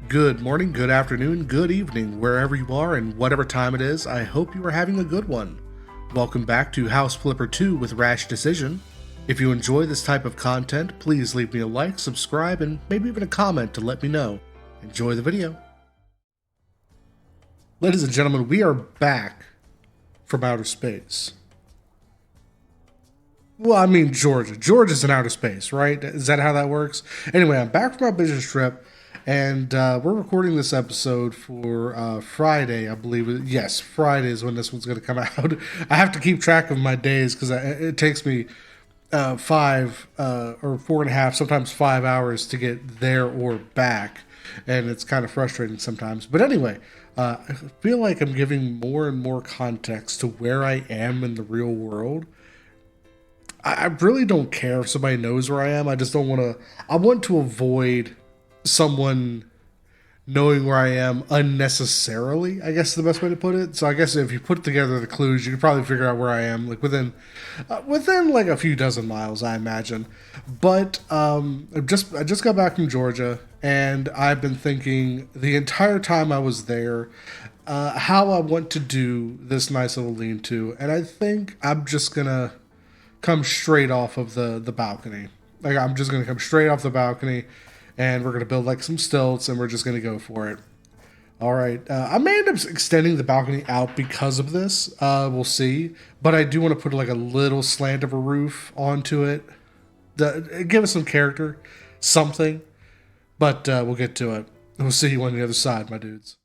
Good morning, good afternoon, good evening, wherever you are and whatever time it is. I hope you are having a good one. Welcome back to House Flipper 2 with Rash Decision. If you enjoy this type of content, please leave me a like, subscribe, and maybe even a comment to let me know. Enjoy the video. Ladies and gentlemen, we are back from outer space. Well, I mean Georgia. Georgia's in outer space, right? Is that how that works? Anyway, I'm back from our business trip. And we're recording this episode for Friday, I believe. Yes, Friday is when this one's going to come out. I have to keep track of my days because it takes me 5 or 4.5, sometimes 5 hours to get there or back. And it's kind of frustrating sometimes. But anyway, I feel like I'm giving more and more context to where I am in the real world. I really don't care if somebody knows where I am. I just don't want to. I want to avoid someone knowing where I am unnecessarily, I guess is the best way to put it. So I guess if you put together the clues, you could probably figure out where I am, like within like a few dozen miles, I imagine. But I just got back from Georgia, and I've been thinking the entire time I was there how I want to do this nice little lean-to, and I think I'm just gonna come straight off of the balcony. Like I'm just gonna come straight off the balcony, and we're going to build like some stilts, and we're just going to go for it. All right. I may end up extending the balcony out because of this. We'll see. But I do want to put like a little slant of a roof onto it. Give us some character, something. But we'll get to it. We'll see you on the other side, my dudes.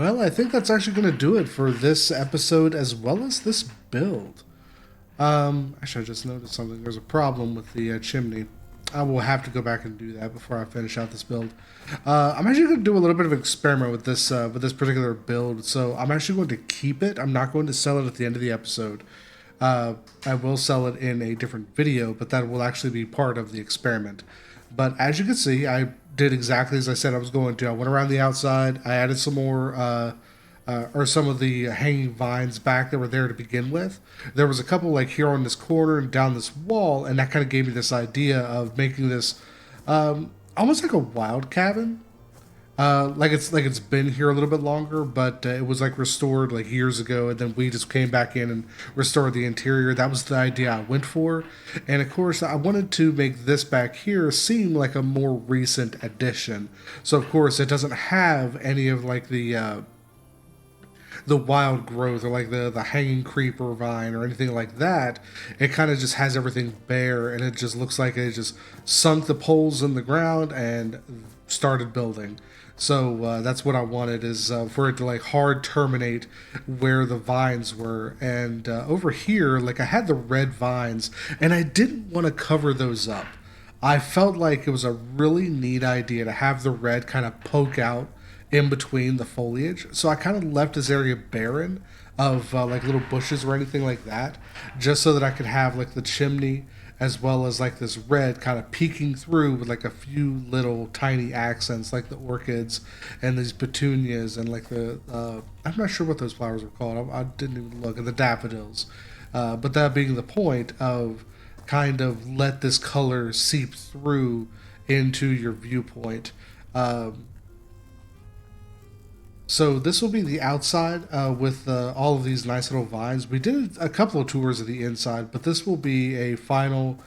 Well, I think that's actually going to do it for this episode as well as this build. Actually, I just noticed something. There's a problem with the chimney. I will have to go back and do that before I finish out this build. I'm actually going to do a little bit of an experiment with this particular build. So I'm actually going to keep it. I'm not going to sell it at the end of the episode. I will sell it in a different video, but that will actually be part of the experiment. But as you can see, I did exactly as I said I was going to. I went around the outside. I added some more, or some of the hanging vines back that were there to begin with. There was a couple like here on this corner and down this wall, and that kind of gave me this idea of making this almost like a wild cabin. Like it's been here a little bit longer, but it was like restored like years ago, and then we just came back in and restored the interior. That was the idea I went for, and of course I wanted to make this back here seem like a more recent addition. So of course it doesn't have any of like the wild growth or like the hanging creeper vine or anything like that. It kind of just has everything bare, and it just looks like it just sunk the poles in the ground and started building. So that's what I wanted, is for it to like hard terminate where the vines were. And over here, like I had the red vines, and I didn't want to cover those up. I felt like it was a really neat idea to have the red kind of poke out in between the foliage. So I kind of left this area barren of like little bushes or anything like that, just so that I could have like the chimney as well as like this red kind of peeking through with like a few little tiny accents like the orchids and these petunias and like the I'm not sure what those flowers are called. I didn't even look at the daffodils. But that being the point of kind of let this color seep through into your viewpoint. So this will be the outside with all of these nice little vines. We did a couple of tours of the inside, but this will be a final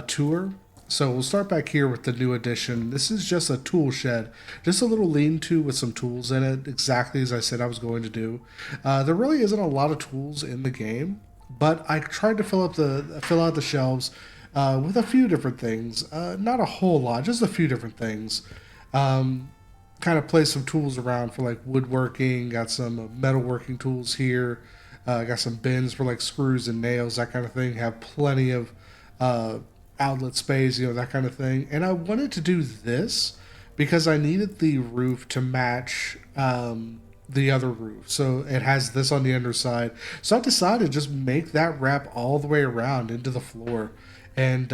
tour. So we'll start back here with the new addition. This is just a tool shed, just a little lean-to with some tools in it, exactly as I said I was going to do. There really isn't a lot of tools in the game, but I tried to fill out the shelves with a few different things. Not a whole lot, just a few different things. Kind of place some tools around for like woodworking. Got some metalworking tools here. Got some bins for like screws and nails, that kind of thing. Have plenty of outlet space, that kind of thing. And I wanted to do this because I needed the roof to match the other roof. So it has this on the underside. So I decided to just make that wrap all the way around into the floor and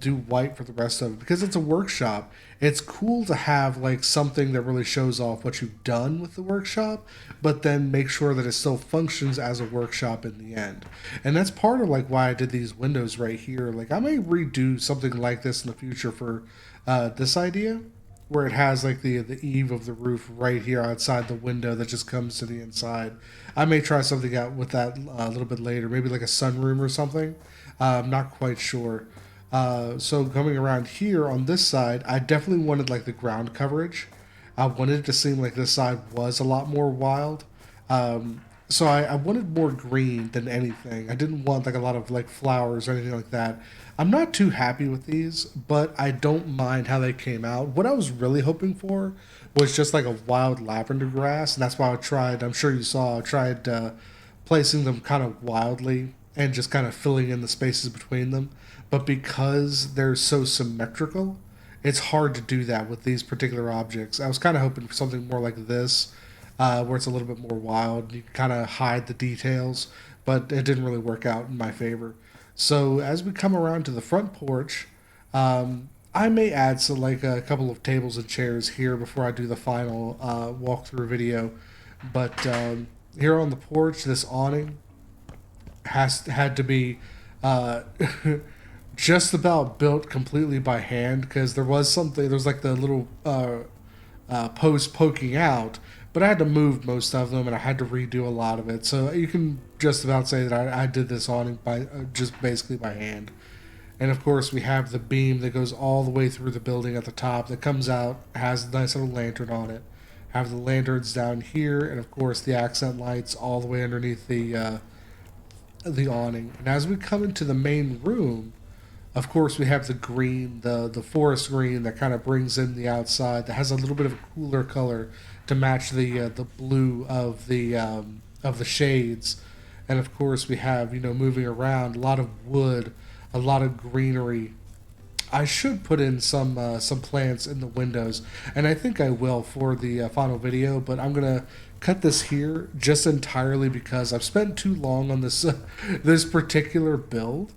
do white for the rest of it because it's a workshop. It's cool to have like something that really shows off what you've done with the workshop, but then make sure that it still functions as a workshop in the end. And that's part of like why I did these windows right here. Like I may redo something like this in the future for this idea, where it has like the eave of the roof right here outside the window that just comes to the inside. I may try something out with that a little bit later, maybe like a sunroom or something. I'm not quite sure. So coming around here on this side, I definitely wanted like the ground coverage. I wanted it to seem like this side was a lot more wild. So I wanted more green than anything. I didn't want like a lot of like flowers or anything like that. I'm not too happy with these, but I don't mind how they came out. What I was really hoping for was just like a wild lavender grass, and that's why I tried. I'm sure you saw. I tried placing them kind of wildly and just kind of filling in the spaces between them. But because they're so symmetrical, it's hard to do that with these particular objects. I was kind of hoping for something more like this, where it's a little bit more wild. You can kind of hide the details, but it didn't really work out in my favor. So as we come around to the front porch, I may add some like a couple of tables and chairs here before I do the final walkthrough video. But here on the porch, this awning had to be uh, just about built completely by hand because there was something. There was like the little post poking out, but I had to move most of them and I had to redo a lot of it. So you can just about say that I did this awning by just basically by hand. And of course, we have the beam that goes all the way through the building at the top that comes out, has a nice little lantern on it. Have the lanterns down here, and of course the accent lights all the way underneath the awning. And as we come into the main room, Of course, we have the green, the forest green that kind of brings in the outside. That has a little bit of a cooler color to match the blue of the shades. And of course, we have, moving around, a lot of wood, a lot of greenery. I should put in some plants in the windows, and I think I will for the final video. But I'm gonna cut this here just entirely because I've spent too long on this this particular build,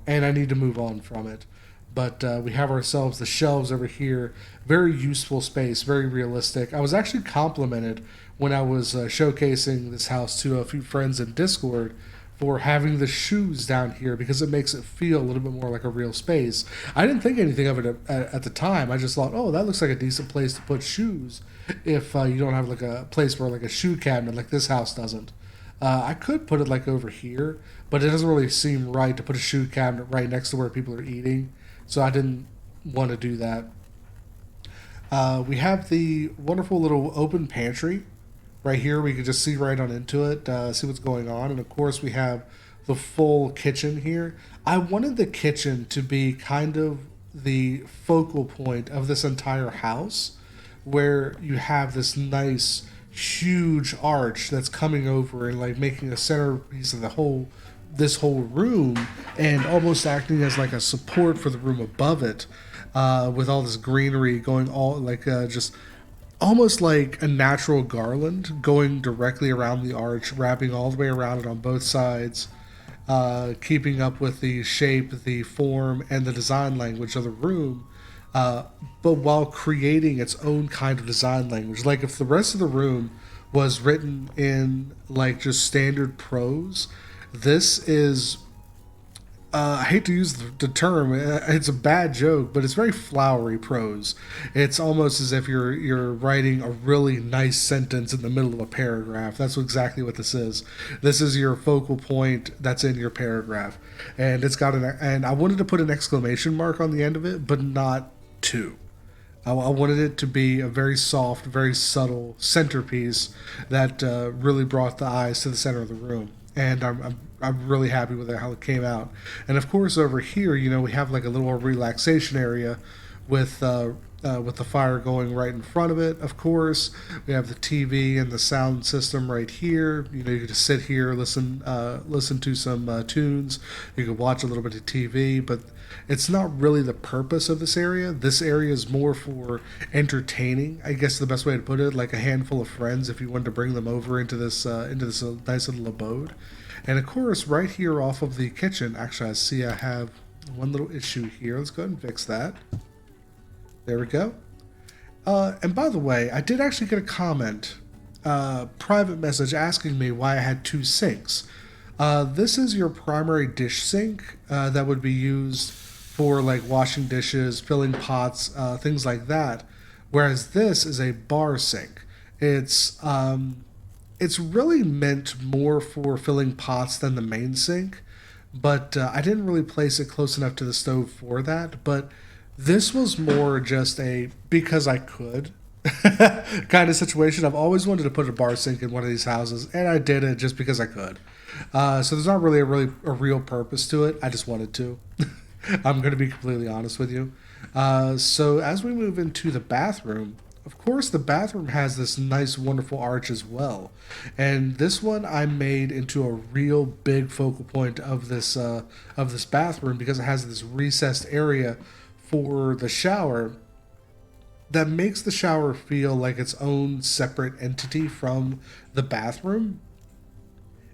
and I need to move on from it. But we have ourselves the shelves over here. Very useful space, very realistic. I was actually complimented when I was showcasing this house to a few friends in Discord for having the shoes down here because it makes it feel a little bit more like a real space. I didn't think anything of it at the time. I just thought, oh, that looks like a decent place to put shoes if you don't have like a place for like a shoe cabinet like this house doesn't. I could put it like over here, but it doesn't really seem right to put a shoe cabinet right next to where people are eating. So I didn't want to do that. We have the wonderful little open pantry right here. We can just see right on into it, see what's going on. And of course, we have the full kitchen here. I wanted the kitchen to be kind of the focal point of this entire house, where you have this nice, huge arch that's coming over and like making a centerpiece of the whole this whole room and almost acting as like a support for the room above it, with all this greenery going all like just almost like a natural garland going directly around the arch, wrapping all the way around it on both sides, keeping up with the shape, the form, and the design language of the room, uh, but while creating its own kind of design language. Like if the rest of the room was written in like just standard prose, this is I hate to use the term. It's a bad joke, but it's very flowery prose. It's almost as if you're writing a really nice sentence in the middle of a paragraph. That's exactly what this is. This is your focal point that's in your paragraph, and it's got and I wanted to put an exclamation mark on the end of it, but not two. I wanted it to be a very soft, very subtle centerpiece that really brought the eyes to the center of the room. And I'm really happy with how it came out. And of course, over here, we have like a little relaxation area with the fire going right in front of it. Of course, we have the TV and the sound system right here. You can just sit here, listen to some tunes. You can watch a little bit of TV, but it's not really the purpose of this area. This area is more for entertaining, I guess the best way to put it, like a handful of friends if you wanted to bring them over into this nice little abode. And of course, right here off of the kitchen, actually, I see I have one little issue here. Let's go ahead and fix that. There we go. And by the way, I did actually get a comment, private message asking me why I had two sinks. This is your primary dish sink that would be used for like washing dishes, filling pots, things like that. Whereas this is a bar sink. It's really meant more for filling pots than the main sink, but I didn't really place it close enough to the stove for that. But this was more just a because I could kind of situation. I've always wanted to put a bar sink in one of these houses, and I did it just because I could. So there's not really a real purpose to it. I just wanted to. I'm going to be completely honest with you. So as we move into the bathroom, of course, the bathroom has this nice, wonderful arch as well, and this one I made into a real big focal point of this bathroom because it has this recessed area for the shower that makes the shower feel like its own separate entity from the bathroom,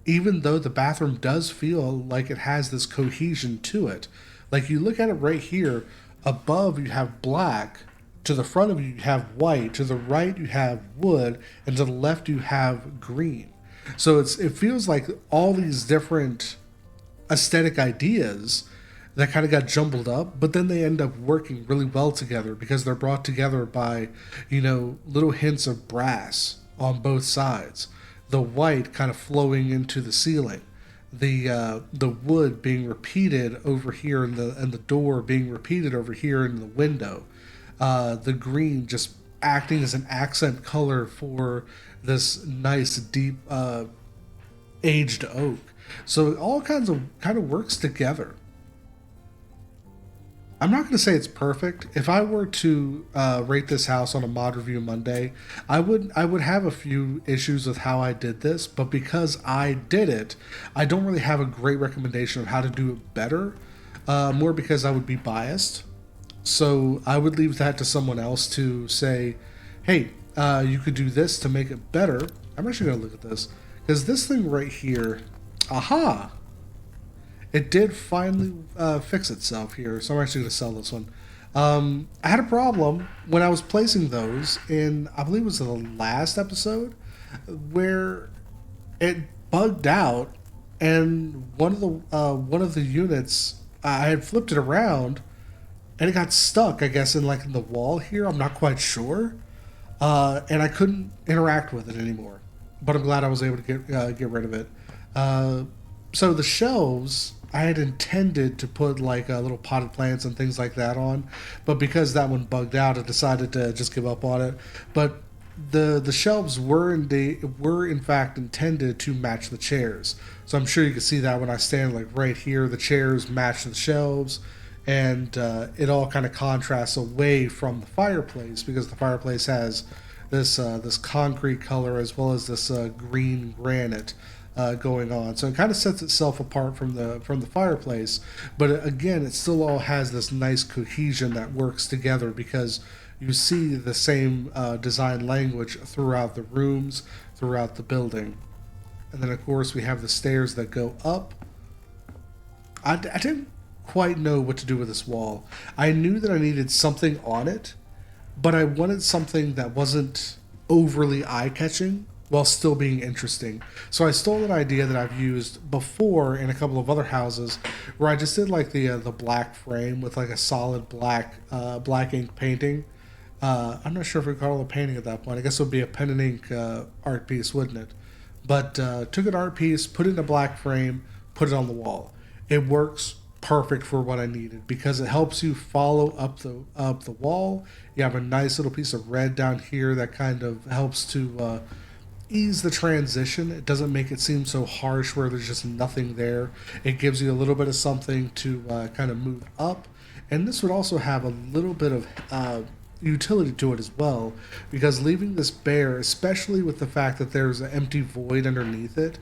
even though the bathroom does feel like it has this cohesion to it. Like you look at it right here, above you have black, to the front of you you have white, to the right you have wood, and to the left you have green. So it feels like all these different aesthetic ideas that kind of got jumbled up, but then they end up working really well together because they're brought together by, little hints of brass on both sides. The white kind of flowing into the ceiling, the wood being repeated over here, and the door being repeated over here in the window. The green just acting as an accent color for this nice deep aged oak. So it all kind of works together. I'm not going to say it's perfect. If I were to rate this house on a mod review Monday, I would have a few issues with how I did this, but because I did it, I don't really have a great recommendation of how to do it better. More because I would be biased. So I would leave that to someone else to say, hey, you could do this to make it better. I'm actually going to look at this because this thing right here, aha, it did finally fix itself here. So I'm actually going to sell this one. I had a problem when I was placing those in, I believe it was the last episode, where it bugged out, and one of the units I had flipped it around, and it got stuck. I guess in the wall here. I'm not quite sure, and I couldn't interact with it anymore. But I'm glad I was able to get rid of it. Uh, so the shelves I had intended to put like little potted plants and things like that on, but because that one bugged out, I decided to just give up on it. But the shelves were in fact intended to match the chairs. So I'm sure you can see that when I stand like right here, the chairs match the shelves, and it all kind of contrasts away from the fireplace because the fireplace has this concrete color as well as this green granite going on. So it kind of sets itself apart from the fireplace, but again, it still all has this nice cohesion that works together because you see the same design language throughout the rooms, throughout the building. And then of course we have the stairs that go up. I didn't quite know what to do with this wall. I knew that I needed something on it, but I wanted something that wasn't overly eye-catching while still being interesting. So I stole an idea that I've used before in a couple of other houses, where I just did like the black frame with like a solid black ink painting. I'm not sure if we call it a painting at that point. I guess it would be a pen and ink art piece, wouldn't it? But took an art piece, put it in a black frame, put it on the wall. It works perfect for what I needed because it helps you follow up the wall. You have a nice little piece of red down here that kind of helps to ease the transition. It doesn't make it seem so harsh where there's just nothing there. It gives you a little bit of something to kind of move up. And this would also have a little bit of utility to it as well, because leaving this bare, especially with the fact that there's an empty void underneath it,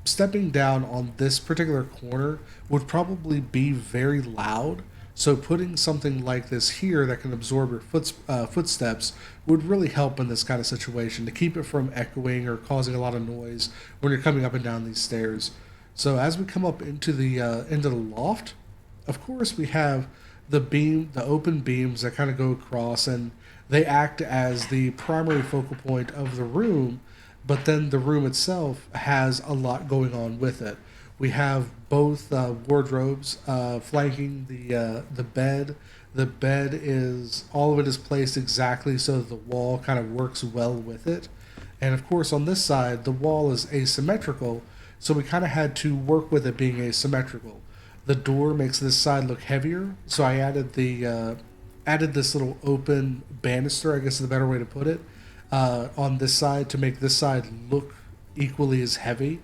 stepping down on this particular corner would probably be very loud. So putting something like this here that can absorb your footsteps would really help in this kind of situation to keep it from echoing or causing a lot of noise when you're coming up and down these stairs. So as we come up into the loft, of course we have the open beams that kind of go across, and they act as the primary focal point of the room. But then the room itself has a lot going on with it. We have both wardrobes flanking the bed. The bed is all of it is placed exactly so that the wall kind of works well with it. And of course, on this side, the wall is asymmetrical, so we kind of had to work with it being asymmetrical. The door makes this side look heavier, so I added this little open banister, I guess is the better way to put it, on this side to make this side look equally as heavy.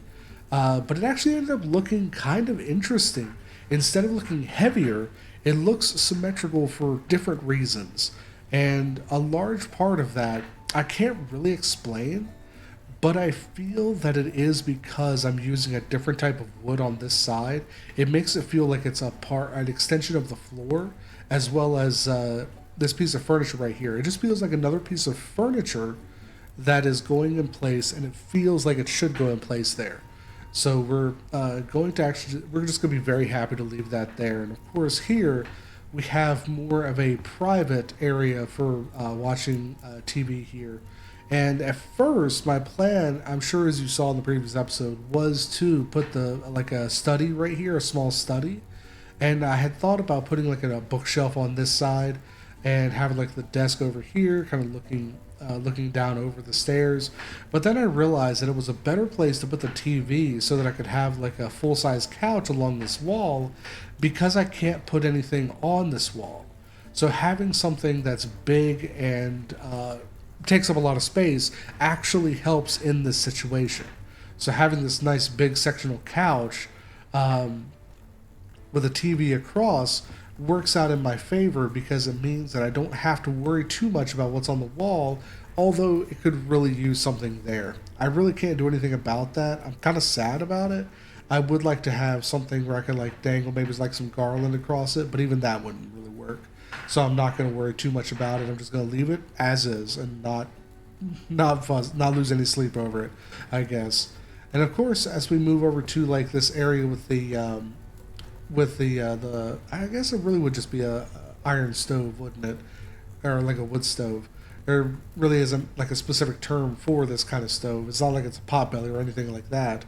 But it actually ended up looking kind of interesting. Instead of looking heavier, it looks symmetrical for different reasons. And a large part of that I can't really explain, but I feel that it is because I'm using a different type of wood on this side. It makes it feel like it's an extension of the floor, as well as this piece of furniture right here. It just feels like another piece of furniture that is going in place, and it feels like it should go in place there. So we're just going to be very happy to leave that there. And of course here we have more of a private area for watching TV here. And at first, my plan, I'm sure as you saw in the previous episode, was to put like a study right here, a small study. And I had thought about putting like a bookshelf on this side and having like the desk over here, kind of looking down over the stairs. But then I realized that it was a better place to put the TV so that I could have like a full-size couch along this wall, because I can't put anything on this wall. So having something that's big and takes up a lot of space actually helps in this situation. So having this nice big sectional couch with a TV across works out in my favor because it means that I don't have to worry too much about what's on the wall, although it could really use something there. I really can't do anything about that. I'm kind of sad about it. I would like to have something where I could like dangle maybe like some garland across it, but even that wouldn't really work. So I'm not going to worry too much about it. I'm just going to leave it as is and not lose any sleep over it, I guess. And of course, as we move over to like this area with the I guess it really would just be a iron stove, wouldn't it, or like a wood stove. There really isn't like a specific term for this kind of stove. It's not like it's a potbelly or anything like that.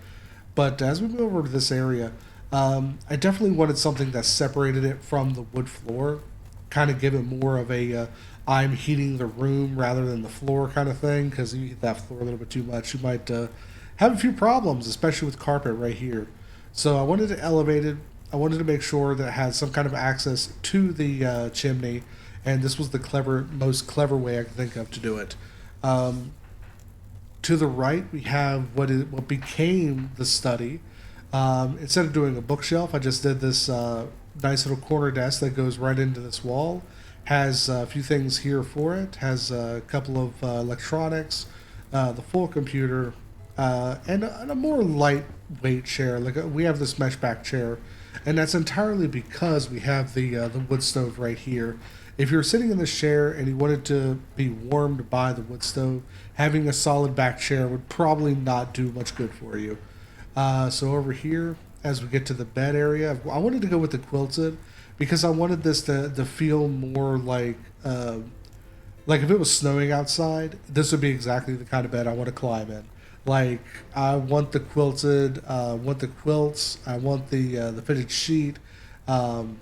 But as we move over to this area, I definitely wanted something that separated it from the wood floor, kind of give it more of a I'm heating the room rather than the floor kind of thing. Because you heat that floor a little bit too much, you might have a few problems, especially with carpet right here. So I wanted to elevate it. I wanted to make sure that it had some kind of access to the chimney, and this was the most clever way I could think of to do it. Um, to the right, we have what became the study. Instead of doing a bookshelf, I just did this nice little corner desk that goes right into this wall. Has a few things here for it. Has a couple of electronics, the full computer, and a more lightweight chair. We have this mesh back chair, and that's entirely because we have the wood stove right here. If you're sitting in this chair and you wanted to be warmed by the wood stove, having a solid back chair would probably not do much good for you. So over here, as we get to the bed area, I wanted to go with the quilted because I wanted this to feel more like if it was snowing outside, this would be exactly the kind of bed I want to climb in. Like I want the quilted, want the quilts, I want the fitted sheet, um,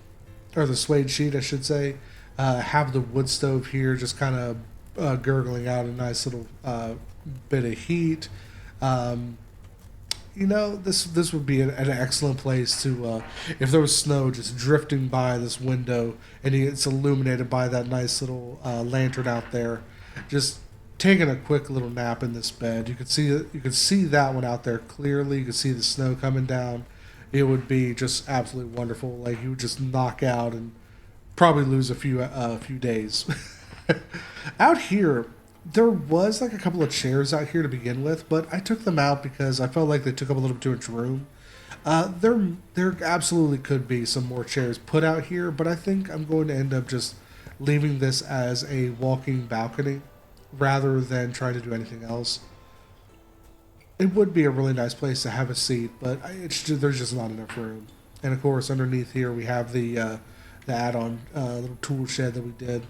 or the suede sheet, I should say. Have the wood stove here, just kind of gurgling out a nice little bit of heat. Um, this would be an excellent place to if there was snow just drifting by this window and it's illuminated by that nice little lantern out there, just taking a quick little nap in this bed. You could see that one out there clearly. You could see the snow coming down. It would be just absolutely wonderful. Like you would just knock out and probably lose a few days. Out here, there was like a couple of chairs out here to begin with, but I took them out because I felt like they took up a little bit too much room. There absolutely could be some more chairs put out here, but I think I'm going to end up just leaving this as a walking balcony rather than trying to do anything else. It would be a really nice place to have a seat, but there's just not enough room. And of course, underneath here we have the add-on little tool shed that we did.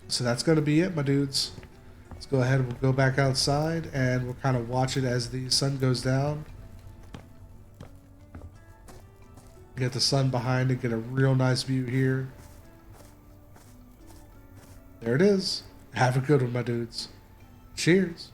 So that's going to be it, my dudes. Let's go ahead and we'll go back outside and we'll kind of watch it as the sun goes down. Get the sun behind it, get a real nice view here. There it is. Have a good one, my dudes. Cheers.